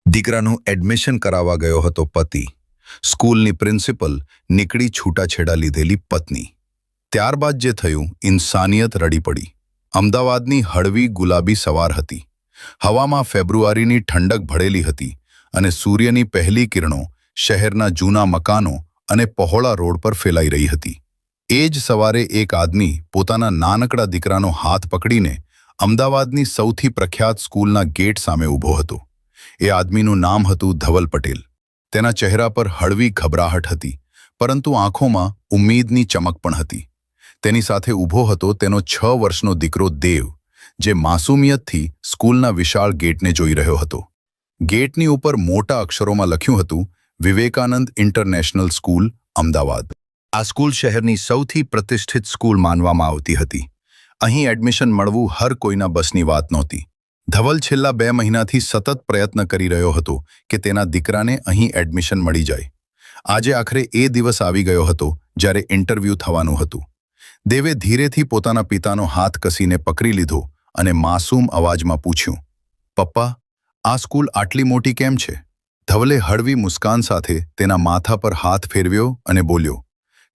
દીકરાનું એડમિશન કરાવવા ગયો હતો પતિ. સ્કૂલની પ્રિન્સિપલ નીકળી છૂટાછેડા લીધેલી પત્ની. ત્યારબાદ જે થયું, ઇન્સાનિયત રડી પડી. અમદાવાદની હળવી ગુલાબી સવાર હતી. હવામાં ફેબ્રુઆરીની ઠંડક ભળેલી હતી અને સૂર્યની પહેલી કિરણો શહેરના જૂના મકાનો અને પહોળા રોડ પર ફેલાઈ રહી હતી. એ જ સવારે એક આદમી પોતાના નાનકડા દીકરાનો હાથ પકડીને અમદાવાદની સૌથી પ્રખ્યાત સ્કૂલના ગેટ સામે ઊભો હતો. એ આદમીનું નામ હતું ધવલ પટેલ. તેના ચહેરા પર હળવી ઘબરાહટ હતી, પરંતુ આંખોમાં ઉમ્મીદની ચમક પણ હતી. તેની સાથે ઊભો હતો તેનો 6 વર્ષનો દીકરો દેવ, જે માસૂમિયતથી સ્કૂલના વિશાળ ગેટને જોઈ રહ્યો હતો. ગેટની ઉપર મોટા અક્ષરોમાં લખ્યું હતું, વિવેકાનંદ ઇન્ટરનેશનલ સ્કૂલ, અમદાવાદ. આ સ્કૂલ શહેરની સૌથી પ્રતિષ્ઠિત સ્કૂલ માનવામાં આવતી હતી. અહીં એડમિશન મળવું હર કોઈના બસની વાત નહોતી. ધવલ છેલ્લા 2 મહિનાથી સતત પ્રયત્ન કરી રહ્યો હતો કે તેના દીકરાને અહીં એડમિશન મળી જાય. આજે આખરે એ દિવસ આવી ગયો હતો જ્યારે ઇન્ટરવ્યૂ થવાનું હતું. દેવે ધીરેથી પોતાના પિતાનો હાથ કસીને પકડી લીધો અને માસૂમ અવાજમાં પૂછ્યું, પપ્પા, આ સ્કૂલ આટલી મોટી કેમ છે? ધવલે હળવી મુસ્કાન સાથે તેના માથા પર હાથ ફેરવ્યો અને બોલ્યો,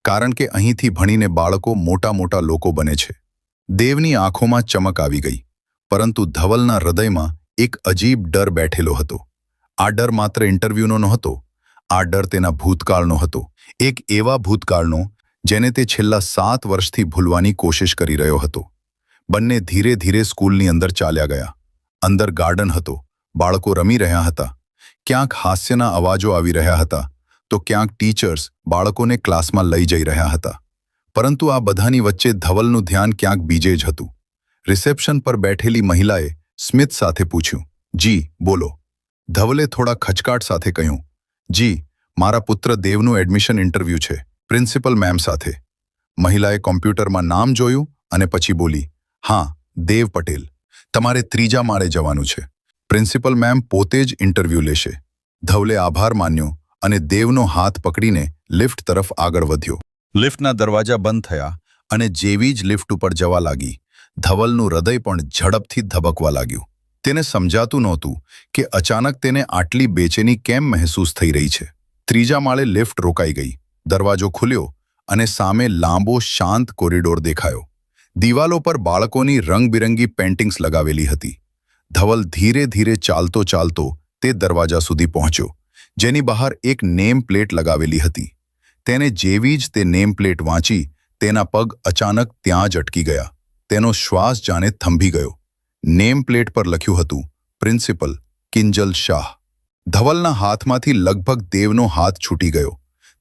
કારણ કે અહીંથી ભણીને બાળકો મોટા મોટા લોકો બને છે. દેવની આંખોમાં ચમક આવી ગઈ, પરંતુ ધવલના હૃદયમાં એક અજીબ ડર બેઠેલો હતો. આ ડર માત્ર ઇન્ટરવ્યૂનો નહોતો. આ ડર તેના ભૂતકાળનો હતો. એક એવા ભૂતકાળનો જેને તે છેલ્લા 7 વર્ષથી ભૂલવાની કોશિશ કરી રહ્યો હતો. બંને ધીરે ધીરે સ્કૂલની અંદર ચાલ્યા ગયા. અંદર ગાર્ડન હતો. બાળકો રમી રહ્યા હતા. ક્યાંક હાસ્યના અવાજો આવી રહ્યા હતા, તો ક્યાંક ટીચર્સ બાળકોને ક્લાસમાં લઈ જઈ રહ્યા હતા. પરંતુ આ બધાની વચ્ચે ધવલનું ધ્યાન ક્યાંક બીજે જ હતું. રિસેપ્શન પર બેઠેલી મહિલાએ સ્મિત સાથે પૂછ્યું, જી, બોલો. ધવલે થોડા ખચકાટ સાથે કહ્યું, જી, મારા પુત્ર દેવનું એડમિશન ઇન્ટરવ્યૂ છે, પ્રિન્સિપલ મેમ સાથે. મહિલાએ કોમ્પ્યુટરમાં નામ જોયું અને પછી બોલી, હા, દેવ પટેલ. તમારે 3જા માળે જવાનું છે. પ્રિન્સિપલ મેમ પોતે જ ઇન્ટરવ્યૂ લેશે. ધવલે આભાર માન્યો અને દેવનો હાથ પકડીને લિફ્ટ તરફ આગળ વધ્યો. લિફ્ટના દરવાજા બંધ થયા અને જેવી જ લિફ્ટ ઉપર જવા લાગી, ધવલનું હૃદય પણ ઝડપથી ધબકવા લાગ્યું. તેને સમજાતું નહોતું કે અચાનક તેને આટલી બેચેની કેમ મહેસૂસ થઈ રહી છે. 3જા માળે લિફ્ટ રોકાઈ ગઈ. દરવાજો ખુલ્યો અને સામે લાંબો શાંત કોરિડોર દેખાયો. દિવાલો પર બાળકોની રંગબેરંગી પેઇન્ટિંગ્સ લગાવેલી હતી. ધવલ ધીરે ધીરે ચાલતો ચાલતો તે દરવાજા સુધી પહોંચ્યો, જેની બહાર એક નેમ પ્લેટ લગાવેલી હતી. તેને જેવી જ તે નેમ પ્લેટ વાંચી, તેના પગ અચાનક ત્યાં જ અટકી ગયા. તેનો શ્વાસ જાણે થંભી ગયો. નેમ પ્લેટ પર લખ્યું હતું, પ્રિન્સિપલ કિંજલ શાહ. ધવલના હાથમાંથી લગભગ દેવનો હાથ છૂટી ગયો.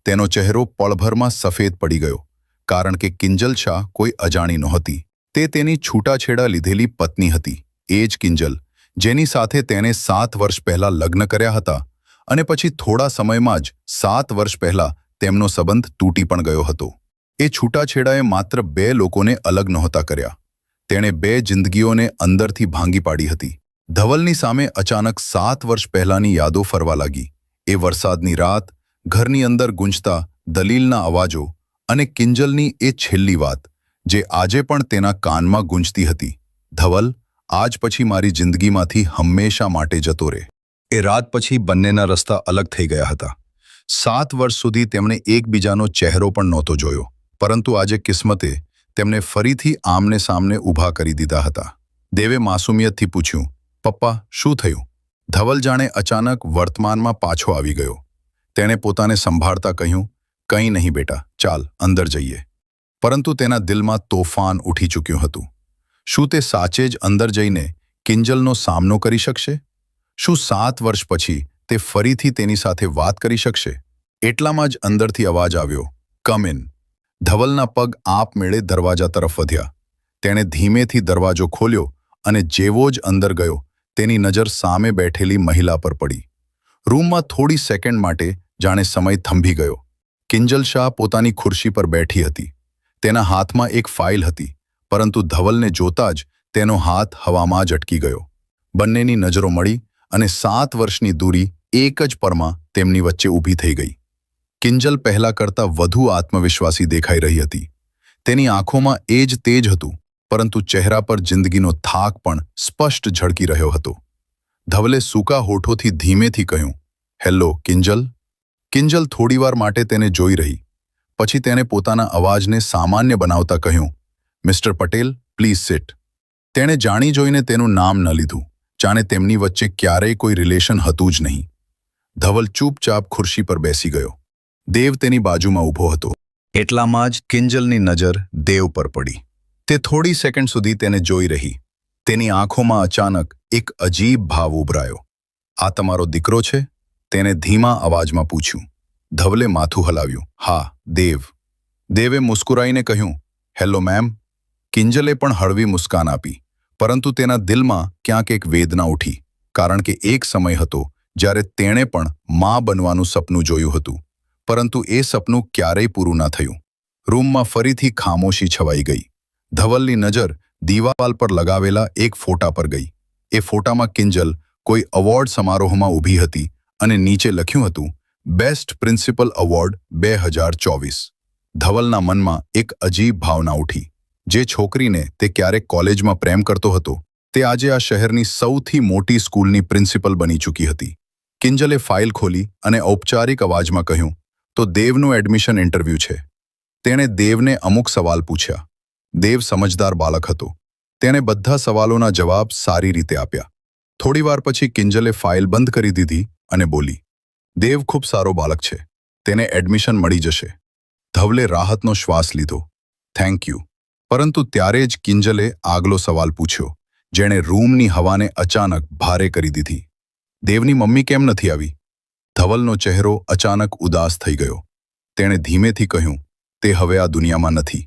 તેનો ચહેરો પળભરમાં સફેદ પડી ગયો, કારણ કે કિંજલ શાહ કોઈ અજાણી નહોતી. તે તેની છૂટાછેડા લીધેલી પત્ની હતી. એ જ કિંજલ, જેની સાથે તેને 7 વર્ષ પહેલા લગ્ન કર્યા હતા અને પછી થોડા સમયમાં જ 7 વર્ષ પહેલા તેમનો સંબંધ તૂટી પણ ગયો હતો. એ છૂટાછેડાએ માત્ર 2 લોકોને અલગ નહોતા કર્યા. તેણે 2 જિંદગીઓને અંદરથી ભાંગી પાડી હતી. ધવલની સામે અચાનક 7 વર્ષ પહેલાની યાદો ફરવા લાગી. એ વરસાદની રાત, ઘરની અંદર ગુંજતા દલીલના અવાજો અને કિંજલની એ છેલ્લી વાત, જે આજે પણ તેના કાનમાં ગુંજતી હતી, ધવલ, આજ પછી મારી જિંદગીમાંથી હંમેશા માટે જતો રહે. એ રાત પછી બંનેના રસ્તા અલગ થઈ ગયા હતા. 7 વર્ષ સુધી તેમણે એકબીજાનો ચહેરો પણ નહોતો જોયો, પરંતુ આજે કિસ્મતે તેમને ફરીથી આમને સામને ઊભા કરી દીધા હતા. દેવે માસૂમિયતથી પૂછ્યું, પપ્પા, શું થયું? ધવલ જાણે અચાનક વર્તમાનમાં પાછો આવી ગયો. તેણે પોતાને સંભાળતા કહ્યું, કંઈ નહીં બેટા, ચાલ અંદર જઈએ. પરંતુ તેના દિલમાં તોફાન ઉઠી ચૂક્યું હતું. શું તે સાચે જ અંદર જઈને કિંજલનો સામનો કરી શકશે? શું 7 વર્ષ પછી તે ફરીથી તેની સાથે વાત કરી શકશે? એટલામાં જ અંદરથી અવાજ આવ્યો, કમ ઇન. ધવલના પગ આપમેળે દરવાજા તરફ વધ્યા. તેણે ધીમેથી દરવાજો ખોલ્યો અને જેવો જ અંદર ગયો, તેની નજર સામે બેઠેલી મહિલા પર પડી. રૂમમાં થોડી સેકન્ડ માટે જાણે સમય થંભી ગયો. કિંજલ શાહ પોતાની ખુરશી પર બેઠી હતી. તેના હાથમાં એક ફાઇલ હતી, પરંતુ ધવલને જોતા જ તેનો હાથ હવામાં જ અટકી ગયો. બંનેની નજરો મળી અને 7 વર્ષની દૂરી એક જ પળમાં તેમની વચ્ચે ઊભી થઈ ગઈ. કિંજલ પહેલા કરતાં વધુ આત્મવિશ્વાસી દેખાઈ રહી હતી. તેની આંખોમાં એ જ તેજ હતું, પરંતુ ચહેરા પર જિંદગીનો થાક પણ સ્પષ્ટ ઝળકી રહ્યો હતો. ધવલે સૂકા હોઠોથી ધીમેથી કહ્યું, હેલો કિંજલ. કિંજલ થોડીવાર માટે તેને જોઈ રહી. પછી તેણે પોતાના અવાજને સામાન્ય બનાવતા કહ્યું, મિસ્ટર પટેલ, પ્લીઝ સિટ. તેણે જાણી જોઈને તેનું નામ ન લીધું, જાણે તેમની વચ્ચે ક્યારેય કોઈ રિલેશન હતું જ નહીં. ધવલ ચૂપચાપ ખુરશી પર બેસી ગયો. દેવ તેની બાજુમાં ઊભો હતો. એટલામાં જ કિંજલની નજર દેવ પર પડી. તે થોડી સેકન્ડ સુધી તેને જોઈ રહી. તેની આંખોમાં અચાનક એક અજીબ ભાવ ઉભરાયો. આ તમારો દીકરો છે? તેને ધીમા અવાજમાં પૂછ્યું. ધવલે માથું હલાવ્યું. હા, દેવ. દેવે મુસ્કુરાઈને કહ્યું, હેલો મેમ. કિંજલે પણ હળવી મુસ્કાન આપી, પરંતુ તેના દિલમાં ક્યાંક એક વેદના ઉઠી, કારણ કે એક સમય હતો જ્યારે તેણે પણ મા બનવાનું સપનું જોયું હતું, પરંતુ એ સપનું ક્યારેય પૂરું ન થયું. રૂમમાં ફરીથી ખામોશી છવાઈ ગઈ. ધવલની નજર દિવાલ પર લગાવેલા એક ફોટા પર ગઈ. એ ફોટામાં કિંજલ કોઈ એવોર્ડ સમારોહમાં ઊભી હતી અને નીચે લખ્યું હતું, બેસ્ટ પ્રિન્સિપલ એવોર્ડ 2024. ધવલના મનમાં એક અજીબ ભાવના ઉઠી. જે છોકરીને તે ક્યારેક કોલેજમાં પ્રેમ કરતો હતો, તે આજે આ શહેરની સૌથી મોટી સ્કૂલની પ્રિન્સિપલ બની ચૂકી હતી. કિંજલે ફાઇલ ખોલી અને ઔપચારિક અવાજમાં કહ્યું, તો દેવનું એડમિશન ઇન્ટરવ્યૂ છે. તેણે દેવને અમુક સવાલ પૂછ્યા. દેવ સમજદાર બાળક હતો. તેણે બધા સવાલોના જવાબ સારી રીતે આપ્યા. થોડીવાર પછી કિંજલે ફાઇલ બંધ કરી દીધી અને બોલી, દેવ ખૂબ સારો બાળક છે. તેને એડમિશન મળી જશે. ધવલે રાહતનો શ્વાસ લીધો. Thank you. પરંતુ ત્યારે જ કિંજલે આગલો સવાલ પૂછ્યો, જેણે રૂમની હવાને અચાનક ભારે કરી દીધી. દેવની મમ્મી કેમ નથી આવી? ધવલનો ચહેરો અચાનક ઉદાસ થઈ ગયો. તેણે ધીમેથી કહ્યું, તે હવે આ દુનિયામાં નથી.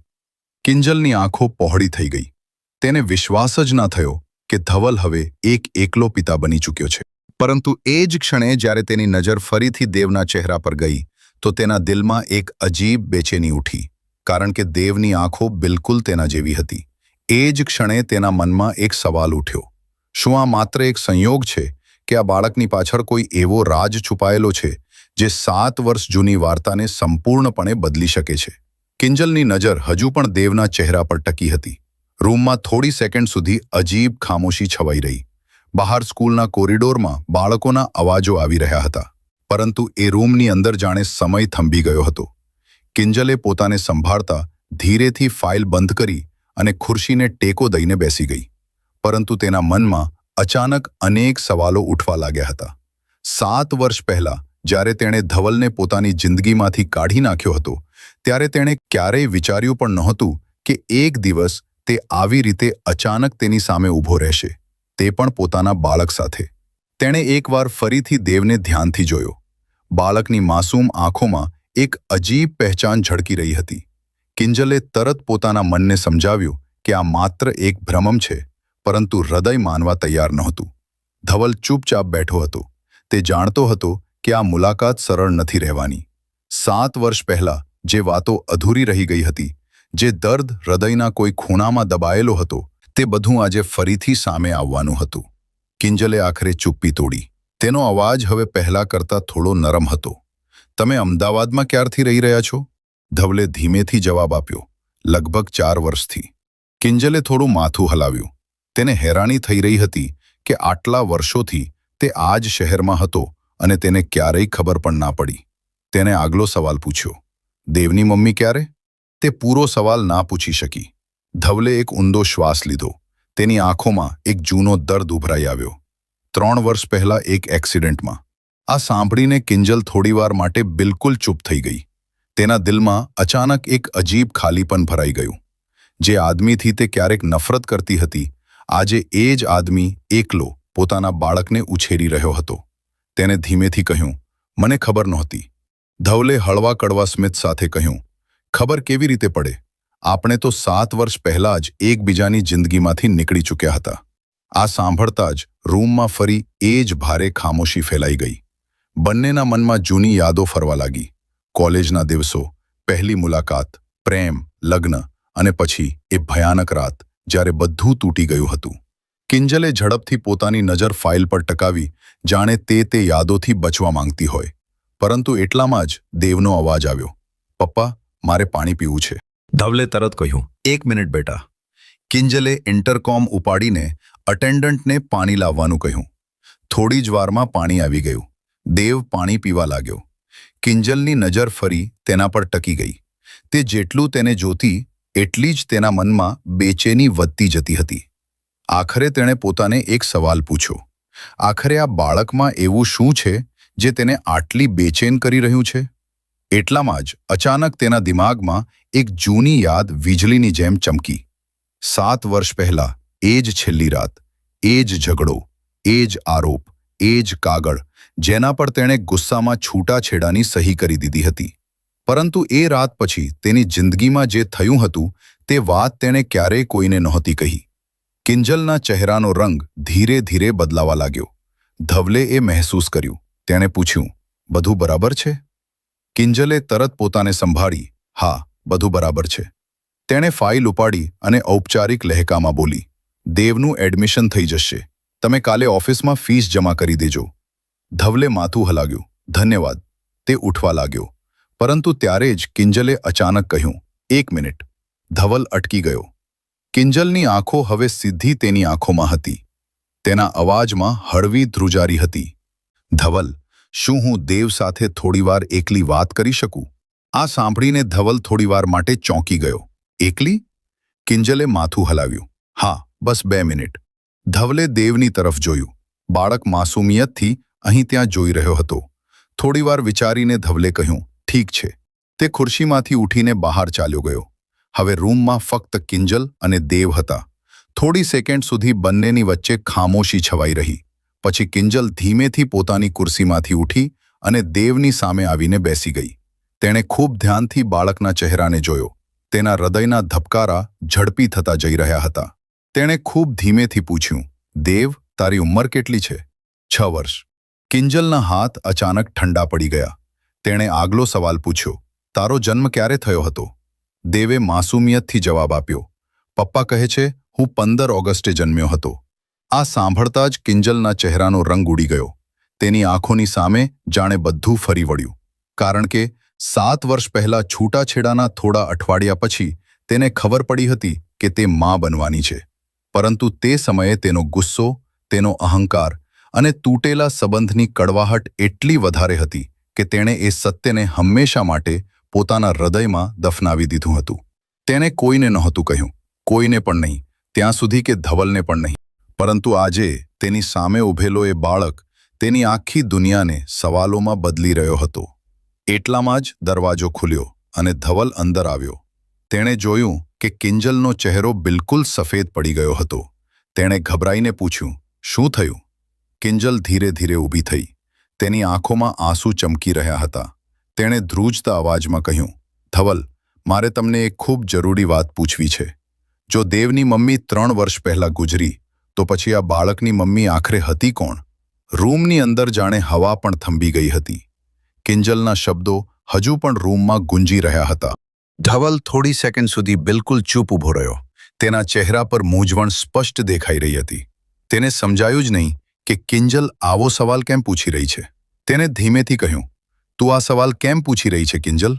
કિંજલની આંખો પહોળી થઈ ગઈ. તેને વિશ્વાસ જ ન થયો કે ધવલ હવે એક એકલો પિતા બની ચૂક્યો છે. પરંતુ એ જ ક્ષણે જ્યારે તેની નજર ફરીથી દેવના ચહેરા પર ગઈ, તો તેના દિલમાં એક અજીબ બેચેની ઉઠી, કારણ કે દેવની આંખો બિલકુલ તેના જેવી હતી. એ જ ક્ષણે તેના મનમાં એક સવાલ ઉઠ્યો, શું આ માત્ર એક સંયોગ છે કે આ બાળકની પાછળ કોઈ એવો રાજ છુપાયેલો છે જે 7 વર્ષ જૂની વાર્તાને સંપૂર્ણપણે બદલી શકે છે? કિંજલની નજર હજુ પણ દેવના ચહેરા પર ટકી હતી. રૂમમાં થોડી સેકન્ડ સુધી અજીબ ખામોશી છવાઈ રહી. બહાર સ્કૂલના કોરિડોરમાં બાળકોના અવાજો આવી રહ્યા હતા, પરંતુ એ રૂમની અંદર જાણે સમય થંભી ગયો હતો. કિંજલે પોતાને સંભાળતા ધીરેથી ફાઇલ બંધ કરી અને ખુરશીને ટેકો દઈને બેસી ગઈ. પરંતુ તેના મનમાં અચાનક અનેક સવાલો ઉઠવા લાગ્યા હતા. 7 વર્ષ પહેલા જ્યારે તેણે ધવલને પોતાની જિંદગીમાંથી કાઢી નાખ્યો હતો, ત્યારે તેણે ક્યારેય વિચાર્યું પણ નહોતું કે એક દિવસ તે આવી રીતે અચાનક તેની સામે ઊભો રહેશે, તે પણ પોતાના બાળક સાથે. તેણે એકવાર ફરીથી દેવને ધ્યાનથી જોયો. બાળકની માસૂમ આંખોમાં એક અજીબ પહેચાન ઝળકી રહી હતી. કિંજલે તરત પોતાના મનને સમજાવ્યું કે આ માત્ર એક ભ્રમ છે, પરંતુ હૃદય માનવા તૈયાર નહોતું. ધવલ ચૂપચાપ બેઠો હતો. તે જાણતો હતો કે આ મુલાકાત સરળ નથી રહેવાની. 7 વર્ષ પહેલા જે વાતો અધૂરી રહી ગઈ હતી, જે દર્દ હૃદયના કોઈ ખૂણામાં દબાયેલો હતો, તે બધું આજે ફરીથી સામે આવવાનું હતું. કિંજલે આખરે ચૂપ્પી તોડી. તેનો અવાજ હવે પહેલા કરતાં થોડો નરમ હતો. તમે અમદાવાદમાં ક્યારથી રહી રહ્યા છો? ધવલે ધીમેથી જવાબ આપ્યો, લગભગ 4 વર્ષથી. કિંજલે થોડું માથું હલાવ્યું. તેને હેરાની થઈ રહી હતી કે આટલા વર્ષોથી તે આ જ શહેરમાં હતો અને તેને ક્યારેય ખબર પણ ના પડી. તેને આગલો સવાલ પૂછ્યો, દેવની મમ્મી ક્યારે? તે પૂરો સવાલ ના પૂછી શકી. ધવલે એક ઊંડો શ્વાસ લીધો. તેની આંખોમાં એક જૂનો દર્દ ઉભરાઈ આવ્યો. 3 વર્ષ પહેલા એક એક્સિડન્ટમાં. આ સાંભળીને કિંજલ થોડીવાર માટે બિલકુલ ચૂપ થઈ ગઈ. તેના દિલમાં અચાનક એક અજીબ ખાલીપન ભરાઈ ગયું. જે આદમીથી તે ક્યારેક નફરત કરતી હતી, આજે એ જ આદમી એકલો પોતાના બાળકને ઉછેરી રહ્યો હતો. તેને ધીમેથી કહ્યું, મને ખબર નહોતી. ધવલે હળવા કડવા સ્મિત સાથે કહ્યું, ખબર કેવી રીતે પડે? આપણે તો 7 વર્ષ પહેલા જ એકબીજાની જિંદગીમાંથી નીકળી ચૂક્યા હતા. આ સાંભળતા જ રૂમમાં ફરી એ જ ભારે ખામોશી ફેલાઈ ગઈ. બંનેના મનમાં જૂની યાદો ફરવા લાગી. કોલેજના દિવસો, પહેલી મુલાકાત, પ્રેમ, લગ્ન અને પછી એ ભયાનક રાત જ્યારે બધું તૂટી ગયું હતું. કિંજલે ઝડપથી પોતાની નજર ફાઇલ પર ટકાવી, જાણે તે યાદોથી બચવા માંગતી હોય. પરંતુ એટલામાં જ દેવનો અવાજ આવ્યો, પપ્પા, મારે પાણી પીવું છે. ધવલે તરત કહ્યું, 1 મિનિટ બેટા. કિંજલે ઇન્ટરકોમ ઉપાડીને અટેન્ડન્ટને પાણી લાવવાનું કહ્યું. થોડી જ વારમાં પાણી આવી ગયું. દેવ પાણી પીવા લાગ્યો. કિંજલની નજર ફરી તેના પર ટકી ગઈ. તે જેટલું તેને જોતી એટલી જ તેના મનમાં બેચેની વધતી જતી હતી. આખરે તેણે પોતાને એક સવાલ પૂછ્યો. આખરે આ બાળકમાં એવું શું છે જે તેને આટલી બેચેન કરી રહ્યું છે? એટલામાં જ અચાનક તેના દિમાગમાં એક જૂની યાદ વીજળીની જેમ ચમકી. 7 વર્ષ પહેલા એ જ છેલ્લી રાત, એ જ ઝઘડો, એ જ આરોપ, એ જ કાગળ જેના પર તેણે ગુસ્સામાં છૂટાછેડાની સહી કરી દીધી હતી. પરંતુ એ રાત પછી તેની જિંદગીમાં જે થયું હતું તે વાત તેણે ક્યારેય કોઈને નહોતી કહી. કિંજલના ચહેરાનો રંગ ધીરે ધીરે બદલાવા લાગ્યો. ધવલે એ મહેસૂસ કર્યું. તેણે પૂછ્યું, બધું બરાબર છે? કિંજલે તરત પોતાને સંભાળી, હા, બધું બરાબર છે. તેણે ફાઇલ ઉપાડી અને ઔપચારિક લહેકામાં બોલી, દેવનું એડમિશન થઈ જશે. તમે કાલે ઓફિસમાં ફીસ જમા કરી દેજો. ધવલે માથું હલાવ્યું. ધન્યવાદ. તે ઉઠવા લાગ્યો. પરંતુ ત્યારે જ કિંજલે અચાનક કહ્યું, 1 મિનિટ. ધવલ અટકી ગયો. કિંજલની આંખો હવે સીધી તેની આંખોમાં હતી. તેના અવાજમાં હળવી ધ્રુજારી હતી. ધવલ, શું હું દેવ સાથે થોડીવાર એકલી વાત કરી શકું? આ સાંભળીને ધવલ થોડીવાર માટે ચોંકી ગયો. એકલી? કિંજલે માથું હલાવ્યું. હા, બસ 2 મિનિટ. ધવલે દેવની તરફ જોયું. બાળક માસૂમિયતથી અહીં ત્યાં જોઈ રહ્યો હતો. થોડીવાર વિચારીને ધવલે કહ્યું, ઠીક છે. તે ખુરશીમાંથી ઉઠીને બહાર ચાલ્યો ગયો. હવે રૂમમાં ફક્ત કિંજલ અને દેવ હતા. થોડી સેકન્ડ સુધી બંનેની વચ્ચે ખામોશી છવાઈ રહી. પછી કિંજલ ધીમેથી પોતાની ખુરશીમાંથી ઉઠી અને દેવની સામે આવીને બેસી ગઈ. તેણે ખૂબ ધ્યાનથી બાળકના ચહેરાને જોયો. તેના હૃદયના ધબકારા ઝડપી થતા જઈ રહ્યા હતા. તેણે ખૂબ ધીમેથી પૂછ્યું, દેવ, તારી ઉંમર કેટલી છે? 6 વર્ષ. કિંજલના હાથ અચાનક ઠંડા પડી ગયા. તેણે આગલો સવાલ પૂછ્યો, તારો જન્મ ક્યારે થયો હતો? દેવે માસૂમિયતથી જવાબ આપ્યો, પપ્પા કહે છે હું 15 ઓગસ્ટે જન્મ્યો હતો. આ સાંભળતા જ કિંજલના ચહેરાનો રંગ ઉડી ગયો. તેની આંખોની સામે જાણે બધું ફરી વળ્યું. કારણ કે 7 વર્ષ પહેલા છૂટાછેડાના થોડા અઠવાડિયા પછી તેને ખબર પડી હતી કે તે માં બનવાની છે. પરંતુ તે સમયે તેનો ગુસ્સો, તેનો અહંકાર અને તૂટેલા સંબંધની કડવાહટ એટલી વધારે હતી કે તેણે એ સત્યને હંમેશા માટે પોતાના હૃદયમાં દફનાવી દીધું હતું. તેણે કોઈને નહોતું કહ્યું, કોઈને પણ નહીં, ત્યાં સુધી કે ધવલને પણ નહીં. પરંતુ આજે તેની સામે ઊભેલો એ બાળક તેની આખી દુનિયાને સવાલોમાં બદલી રહ્યો હતો. એટલામાં જ દરવાજો ખુલ્યો અને ધવલ અંદર આવ્યો. તેણે જોયું કે કિંજલનો ચહેરો બિલકુલ સફેદ પડી ગયો હતો. તેણે ગભરાઈને પૂછ્યું, શું થયું? કિંજલ ધીરે ધીરે ઊભી થઈ. તેની આંખોમાં આંસુ ચમકી રહ્યા હતા. તેણે ધ્રુજતા અવાજમાં કહ્યું, ધવલ, મારે તમને એક ખૂબ જરૂરી વાત પૂછવી છે. જો દેવની મમ્મી 3 વર્ષ પહેલા ગુજરી, તો પછી આ બાળકની મમ્મી આખરે હતી કોણ? રૂમની અંદર જાણે હવા પણ થંભી ગઈ હતી. કિંજલના શબ્દો હજુ પણ રૂમમાં ગુંજી રહ્યા હતા. ધવલ થોડી સેકન્ડ સુધી બિલકુલ ચૂપ ઊભો રહ્યો. તેના ચહેરા પર મૂંઝવણ સ્પષ્ટ દેખાઈ રહી હતી. તેને સમજાયું જ નહીં કે કિંજલ આવો સવાલ કેમ પૂછી રહી છે. તેને ધીમેથી કહ્યું, તું આ સવાલ કેમ પૂછી રહી છે કિંજલ?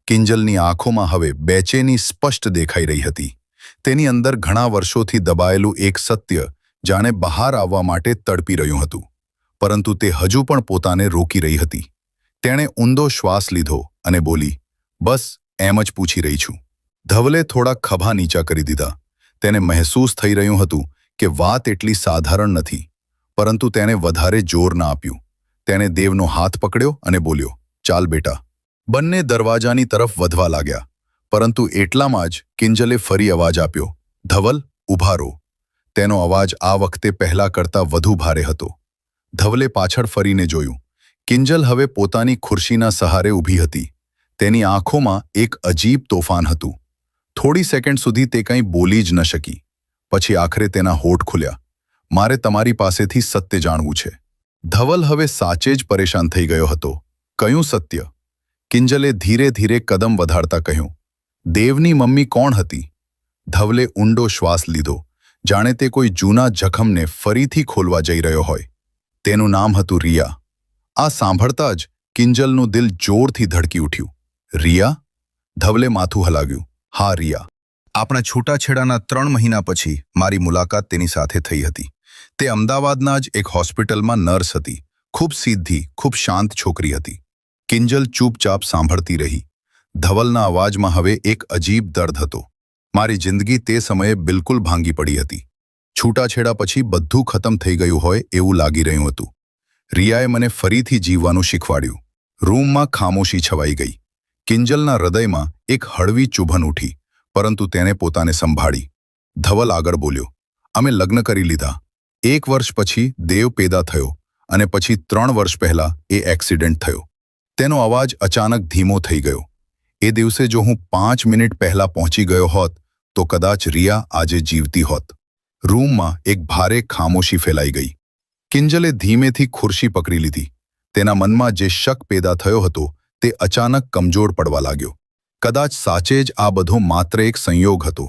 કિંજલની આંખોમાં હવે બેચેની સ્પષ્ટ દેખાઈ રહી હતી. તેની અંદર ઘણા વર્ષોથી દબાયેલું એક સત્ય જાણે બહાર આવવા માટે તડપી રહ્યું હતું. પરંતુ તે હજુ પણ પોતાને રોકી રહી હતી. તેણે ઊંડો શ્વાસ લીધો અને બોલી, બસ એમ જ પૂછી રહી છું. ધવલે થોડા ખભા નીચા કરી દીધા. તેને મહેસૂસ થઈ રહ્યું હતું કે વાત એટલી સાધારણ નથી. પરંતુ તેને વધારે જોર ના આપ્યું. તેણે દેવનો હાથ પકડ્યો અને બોલ્યો, ચાલ બેટા. બંને દરવાજાની તરફ વધવા લાગ્યા. પરંતુ એટલામાં જ કિંજલે ફરી અવાજ આપ્યો, ધવલ, ઊભા રહો. તેનો અવાજ આ વખતે પહેલા કરતાં વધુ ભારે હતો. ધવલે પાછળ ફરીને જોયું. કિંજલ હવે પોતાની ખુરશીના સહારે ઊભી હતી. તેની આંખોમાં એક અજીબ તોફાન હતું. થોડી સેકન્ડ સુધી તે કંઈ બોલી જ ન શકી. પછી આખરે તેના હોઠ ખુલ્યા. મારે તમારી પાસેથી સત્ય જાણવું છે. ધવલ હવે સાચે જ પરેશાન થઈ ગયો હતો. કયું સત્ય? કિંજલે ધીરે ધીરે કદમ વધારતા કહ્યું, દેવની મમ્મી કોણ હતી? ધવલે ઊંડો શ્વાસ લીધો, જાણે તે કોઈ જૂના જખમને ફરીથી ખોલવા જઈ રહ્યો હોય. તેનું નામ હતું રિયા. આ સાંભળતા જ કિંજલનું દિલ જોરથી ધડકી ઉઠ્યું. રિયા? ધવલે માથું હલાવ્યું. હા, રિયા. આપણા છૂટાછેડાના 3 મહિના પછી મારી મુલાકાત તેની સાથે થઈ હતી. તે અમદાવાદના જ એક હોસ્પિટલમાં નર્સ હતી. ખૂબ સીધી, ખૂબ શાંત છોકરી હતી. કિંજલ ચૂપચાપ સાંભળતી રહી. ધવલના અવાજમાં હવે એક અજીબ દર્દ હતો. મારી જિંદગી તે સમયે બિલકુલ ભાંગી પડી હતી. છૂટાછેડા પછી બધું ખતમ થઈ ગયું હોય એવું લાગી રહ્યું હતું. રિયાએ મને ફરીથી જીવવાનું શીખવાડ્યું. રૂમમાં ખામોશી છવાઈ ગઈ. કિંજલના હૃદયમાં એક હળવી ચુભન ઉઠી, પરંતુ તેને પોતાને સંભાળી. ધવલ આગળ બોલ્યો, અમે લગ્ન કરી લીધા. 1 વર્ષ પછી દેવ પેદા થયો અને પછી 3 વર્ષ પહેલા એ એક્સિડન્ટ થયો. તેનો અવાજ અચાનક ધીમો થઈ ગયો. એ દિવસે જો હું 5 મિનિટ પહેલા પહોંચી ગયો હોત તો કદાચ રિયા આજે જીવતી હોત. રૂમમાં એક ભારે ખામોશી ફેલાઈ ગઈ. કિંજલે ધીમેથી ખુરશી પકડી લીધી. તેના મનમાં જે શક પેદા થયો હતો તે અચાનક કમજોર પડવા લાગ્યો. કદાચ સાચે જ આ બધો માત્ર એક સંયોગ હતો.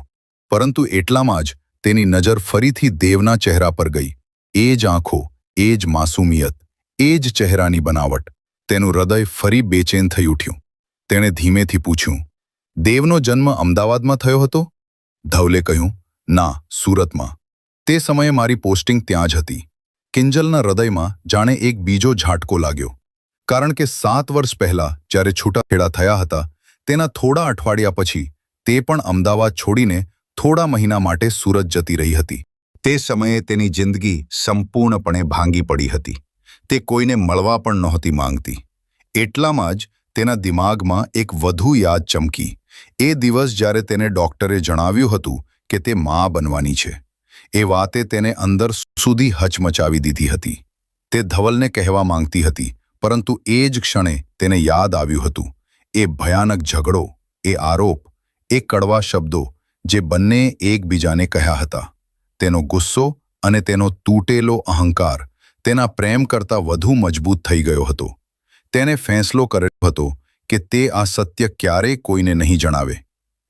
પરંતુ એટલામાં જ તેની નજર ફરીથી દેવના ચહેરા પર ગઈ. એ જ આંખો, એ જ માસૂમિયત, એ જ ચહેરાની બનાવટ. તેનું હૃદય ફરી બેચેન થઈ ઉઠ્યું. તેણે ધીમેથી પૂછ્યું, દેવનો જન્મ અમદાવાદમાં થયો હતો? ધવલે કહ્યું, ના, સુરતમાં. તે સમયે મારી પોસ્ટિંગ ત્યાં જ હતી. કિંજલના હૃદયમાં જાણે એક બીજો ઝાટકો લાગ્યો. કારણ કે 7 વર્ષ પહેલા જ્યારે છૂટાછેડા થયા હતા તેના થોડા અઠવાડિયા પછી તે પણ અમદાવાદ છોડીને થોડા મહિના માટે સુરત જતી રહી હતી. તે સમયે તેની જિંદગી સંપૂર્ણપણે ભાંગી પડી હતી. તે કોઈને મળવા પણ નહોતી માંગતી. એટલામાં જ તેના દિમાગમાં એક વધુ યાદ ચમકી. એ દિવસ જ્યારે તેને ડોક્ટરે જણાવ્યું હતું કે તે મા બનવાની છે. એ વાતે તેને અંદર સુધી હચમચાવી દીધી હતી. તે ધવલને કહેવા માંગતી હતી, પરંતુ એ જ ક્ષણે તેને યાદ આવ્યું હતું. એ ભયાનક ઝઘડો, એ આરોપ, એ કડવા શબ્દો જે બંને એકબીજાને કહ્યા હતા. તેનો ગુસ્સો અને તેનો તૂટેલો અહંકાર તેના પ્રેમ કરતાં વધુ મજબૂત થઈ ગયો હતો. તેને ફેંસલો કર્યો હતો કે તે આ સત્ય ક્યારેય કોઈને નહીં જણાવે.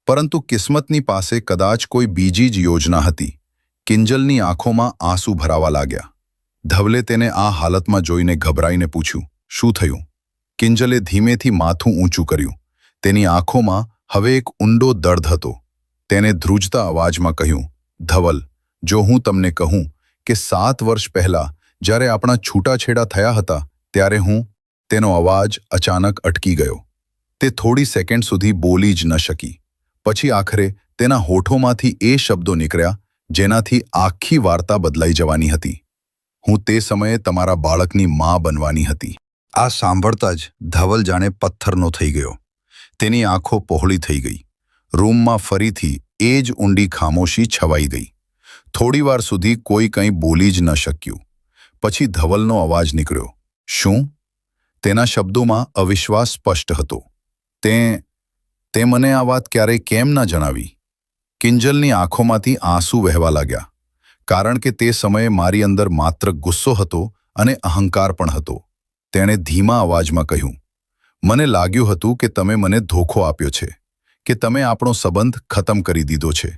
પરંતુ કિસ્મતની પાસે કદાચ કોઈ બીજી જ યોજના હતી. કિંજલની આંખોમાં આંસુ ભરાવા લાગ્યા. ધવલે તેને આ હાલતમાં જોઈને ગભરાઈને પૂછ્યું, શું થયું? કિંજલે ધીમેથી માથું ઊંચું કર્યું. તેની આંખોમાં હવે એક ઊંડો દર્દ હતો. તેને ધ્રુજતા અવાજમાં કહ્યું, ધવલ, જો હું તમને કહું કે 7 વર્ષ પહેલા જ્યારે આપણા છૂટાછેડા થયા હતા ત્યારે હું... તેનો અવાજ અચાનક અટકી ગયો. તે થોડી સેકન્ડ સુધી બોલી જ ન શકી. પછી આખરે તેના હોઠોમાંથી એ શબ્દો નીકળ્યા જેનાથી આખી વાર્તા બદલાઈ જવાની હતી. હું તે સમયે તમારા બાળકની મા બનવાની હતી. આ સાંભળતા જ ધવલ જાણે પથ્થરનો થઈ ગયો. તેની આંખો પહોળી થઈ ગઈ. રૂમમાં ફરીથી એ જ ઊંડી ખામોશી છવાઈ ગઈ. થોડીવાર સુધી કોઈ કંઈ બોલી જ ન શક્યું. પછી ધવલનો અવાજ નીકળ્યો, શું? તેના શબ્દોમાં અવિશ્વાસ સ્પષ્ટ હતો. તે મને આ વાત ક્યારેય કેમ ના જણાવી? કિંજલની આંખોમાંથી આંસુ વહેવા લાગ્યા. કારણ કે તે સમયે મારી અંદર માત્ર ગુસ્સો હતો અને અહંકાર પણ હતો. તેણે ધીમા અવાજમાં કહ્યું, મને લાગ્યું હતું કે તમે મને ધોખો આપ્યો છે, કે તમે આપણો સંબંધ ખતમ કરી દીધો છે.